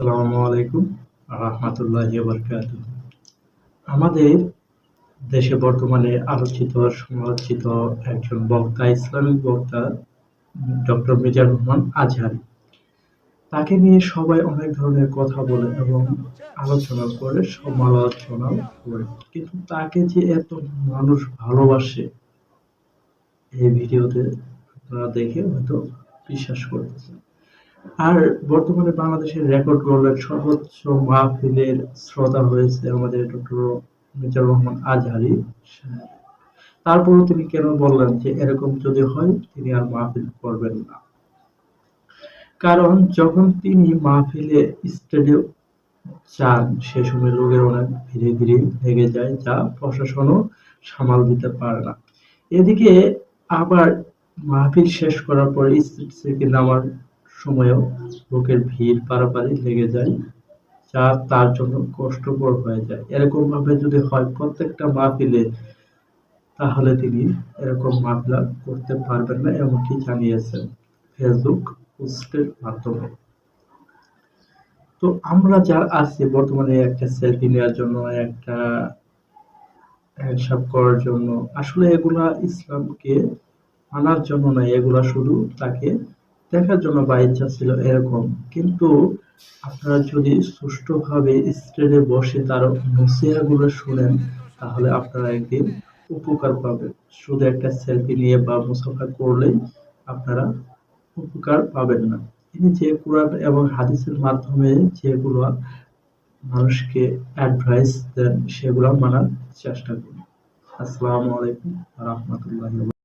আসসালামু আলাইকুম রাহমাতুল্লাহি ওয়া বারাকাতুহু। আমাদের দেশে বর্তমানে আলোচিত সমালোচিত একজন বক্তা, ইসলামিক বক্তা ডক্টর মিজানুর রহমান আজহারী। তাকে নিয়ে সবাই অনেক ধরনের কথা বলে এবং আলোচনা করে, সমালোচনাও করে। কিন্তু তাকে যে এত মানুষ ভালোবাসে, এই ভিডিওতে আপনারা দেখে হয়তো বিশ্বাস করতেছেন। আর বর্তমানে বাংলাদেশের রেকর্ড গোলের সর্বোচ্চ মাহফিলের শ্রোতা হয়েছে আমাদের ডক্টর মিজানুর রহমান আজহারী সাহেব। তারপরও তিনি কেন বললেন যে এরকম যদি হয় তিনি আর মাহফিল করবেন না? কারণ যখন তিনি মাহফিলে স্টেজে যান সে সময় লোকের অনেক ভিড়ে ভিড়ে লেগে যায়, যা প্রশাসনও সামাল দিতে পারে না। এদিকে আবার মাহফিল শেষ করার পর স্টেজ থেকে নামার সময়ও লোকের ভিড় পারাপারি লেগে যায়, যা তার জন্য কষ্টকর হয়ে যায়। এরকম ভাবে যদি হয় প্রত্যেকটা মাহফিলে, তাহলে তিনি এরকম মাহফিল আর করতে পারবেন না, এমনটি জানিয়েছেন ফেসবুক পোস্টের মাধ্যমে। তো আমরা যারা আছি বর্তমানে একটা সেলফি নেওয়ার জন্য, একটা হিসাব করার জন্য, আসলে এগুলা ইসলামকে মানার জন্য নয়, এগুলা শুধু তাকে দেখার জন্য বা ইচ্ছা ছিল এরকম। কিন্তু আপনারা যদি সুষ্ঠুভাবে স্টেজে বসে তার নসিহতগুলো শুনেন, তাহলে আপনারা একদিন উপকার পাবেন। শুধু একটা সেলফি নিয়ে বা মুসাফা করলেই আপনারা উপকার পাবেন না। তিনি যে কোরআন এবং হাদিসের মাধ্যমে যেগুলো মানুষকে অ্যাডভাইস দেন, সেগুলো মানার চেষ্টা করুন। আসসালামু আলাইকুম ওয়া রাহমাতুল্লাহি ওয়া বারাকাতুহু।